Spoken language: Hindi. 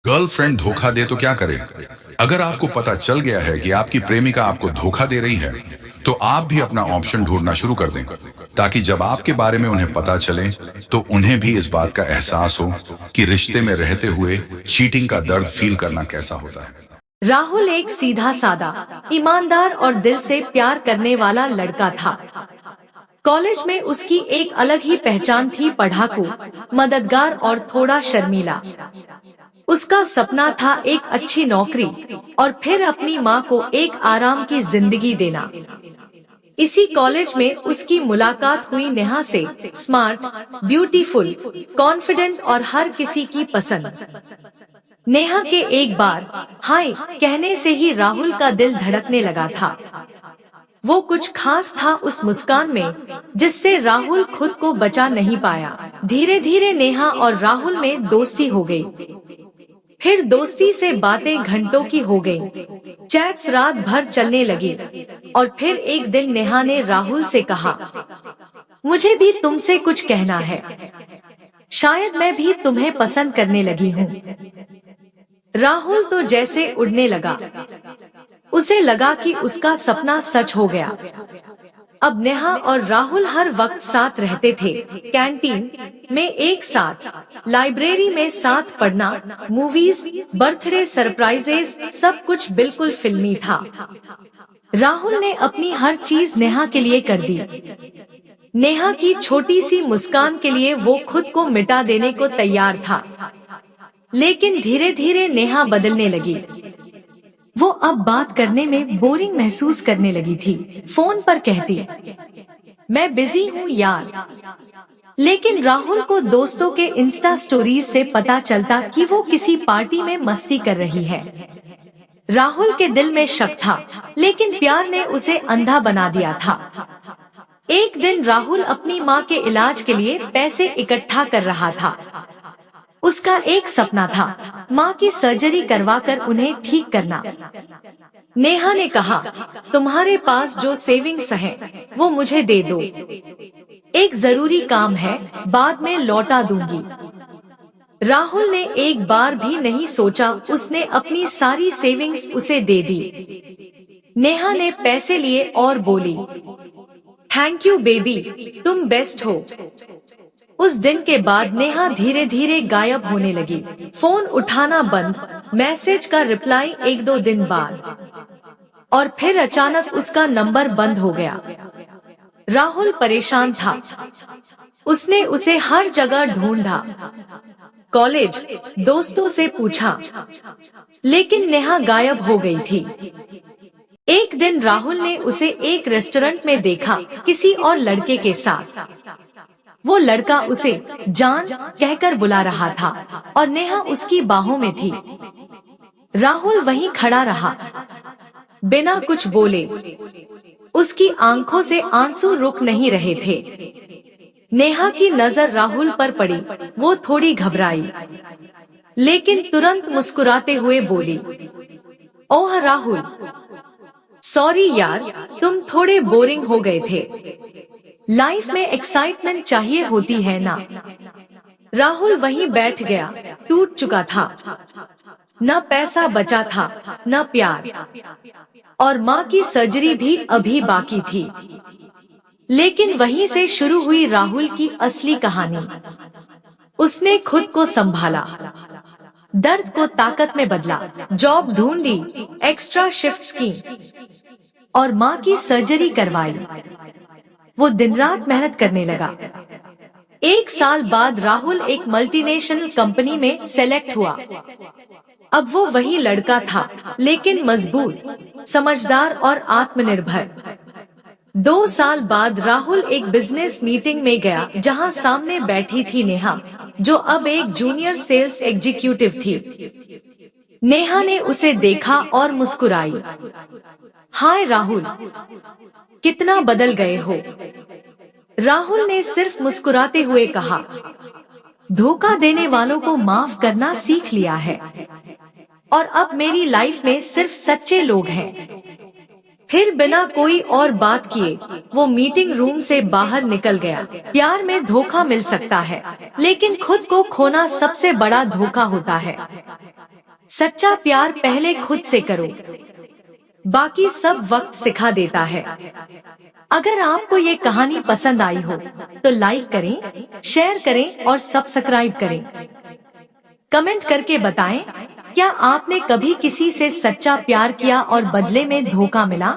गर्लफ्रेंड धोखा दे तो क्या करे? अगर आपको पता चल गया है कि आपकी प्रेमिका आपको धोखा दे रही है, तो आप भी अपना ऑप्शन ढूंढना शुरू कर दें, ताकि जब आपके बारे में उन्हें पता चले, तो उन्हें भी इस बात का एहसास हो कि रिश्ते में रहते हुए चीटिंग का दर्द फील करना कैसा होता है। राहुल एक सीधा सादा, ईमानदार और दिल से प्यार करने वाला लड़का था। कॉलेज में उसकी एक अलग ही पहचान थी, पढ़ाकू, मददगार और थोड़ा शर्मीला। उसका सपना था एक अच्छी नौकरी और फिर अपनी माँ को एक आराम की जिंदगी देना। इसी कॉलेज में उसकी मुलाकात हुई नेहा से। स्मार्ट, ब्यूटीफुल, कॉन्फिडेंट और हर किसी की पसंद। नेहा के एक बार हाय कहने से ही राहुल का दिल धड़कने लगा था। वो कुछ खास था उस मुस्कान में, जिससे राहुल खुद को बचा नहीं पाया। धीरे धीरे नेहा और राहुल में दोस्ती हो गई। फिर दोस्ती से बातें घंटों की हो गई, चैट्स रात भर चलने लगी। और फिर एक दिन नेहा ने राहुल से कहा, मुझे भी तुमसे कुछ कहना है, शायद मैं भी तुम्हें पसंद करने लगी हूँ। राहुल तो जैसे उड़ने लगा। उसे लगा कि उसका सपना सच हो गया। अब नेहा और राहुल हर वक्त साथ रहते थे। कैंटीन में एक साथ, लाइब्रेरी में साथ पढ़ना, मूवीज, बर्थडे सरप्राइजेस, सब कुछ बिल्कुल फिल्मी था। राहुल ने अपनी हर चीज नेहा के लिए कर दी। नेहा की छोटी सी मुस्कान के लिए वो खुद को मिटा देने को तैयार था। लेकिन धीरे धीरे नेहा बदलने लगी। वो अब बात करने में बोरिंग महसूस करने लगी थी। फोन पर कहती, मैं बिजी हूँ यार। लेकिन राहुल को दोस्तों के इंस्टा स्टोरीज से पता चलता कि वो किसी पार्टी में मस्ती कर रही है। राहुल के दिल में शक था, लेकिन प्यार ने उसे अंधा बना दिया था। एक दिन राहुल अपनी माँ के इलाज के लिए पैसे इकट्ठा कर रहा था। उसका एक सपना था, माँ की सर्जरी करवाकर उन्हें ठीक करना। नेहा ने कहा, तुम्हारे पास जो सेविंग्स है वो मुझे दे दो, एक जरूरी काम है, बाद में लौटा दूंगी। राहुल ने एक बार भी नहीं सोचा, उसने अपनी सारी सेविंग्स उसे दे दी। नेहा ने पैसे लिए और बोली, थैंक यू बेबी, तुम बेस्ट हो। उस दिन के बाद नेहा धीरे धीरे गायब होने लगी। फोन उठाना बंद, मैसेज का रिप्लाई एक दो दिन बाद, और फिर अचानक उसका नंबर बंद हो गया। राहुल परेशान था। उसने उसे हर जगह ढूंढा, कॉलेज, दोस्तों से पूछा, लेकिन नेहा गायब हो गई थी। एक दिन राहुल ने उसे एक रेस्टोरेंट में देखा, किसी और लड़के के साथ। वो लड़का उसे जान कहकर बुला रहा था और नेहा उसकी बाहों में थी। राहुल वहीं खड़ा रहा, बिना कुछ बोले। उसकी आंखों से आंसू रुक नहीं रहे थे। नेहा की नजर राहुल पर पड़ी। वो थोड़ी घबराई, लेकिन तुरंत मुस्कुराते हुए बोली, ओह राहुल, सॉरी यार, तुम थोड़े बोरिंग हो गए थे। लाइफ में एक्साइटमेंट चाहिए होती है ना। राहुल वहीं बैठ गया, टूट चुका था। न पैसा बचा था, न प्यार, और माँ की सर्जरी भी अभी बाकी थी। लेकिन वहीं से शुरू हुई राहुल की असली कहानी। उसने खुद को संभाला, दर्द को ताकत में बदला, जॉब ढूंढी, एक्स्ट्रा शिफ्ट्स की, और माँ की सर्जरी करवाई। वो दिन रात मेहनत करने लगा। एक साल बाद राहुल एक मल्टीनेशनल कंपनी में सेलेक्ट हुआ। अब वो वही लड़का था, लेकिन मजबूत, समझदार और आत्मनिर्भर। 2 साल बाद राहुल एक बिजनेस मीटिंग में गया, जहां सामने बैठी थी नेहा, जो अब एक जूनियर सेल्स एग्जीक्यूटिव थी। नेहा ने उसे देखा और मुस्कुराई, हाय राहुल, कितना बदल गए हो। राहुल ने सिर्फ मुस्कुराते हुए कहा, धोखा देने वालों को माफ करना सीख लिया है, और अब मेरी लाइफ में सिर्फ सच्चे लोग हैं। फिर बिना कोई और बात किए वो मीटिंग रूम से बाहर निकल गया। प्यार में धोखा मिल सकता है, लेकिन खुद को खोना सबसे बड़ा धोखा होता है। सच्चा प्यार पहले खुद से करो, बाकी सब वक्त सिखा देता है। अगर आपको ये कहानी पसंद आई हो तो लाइक करें, शेयर करें और सब्सक्राइब करें। कमेंट करके बताएं, क्या आपने कभी किसी से सच्चा प्यार किया और बदले में धोखा मिला?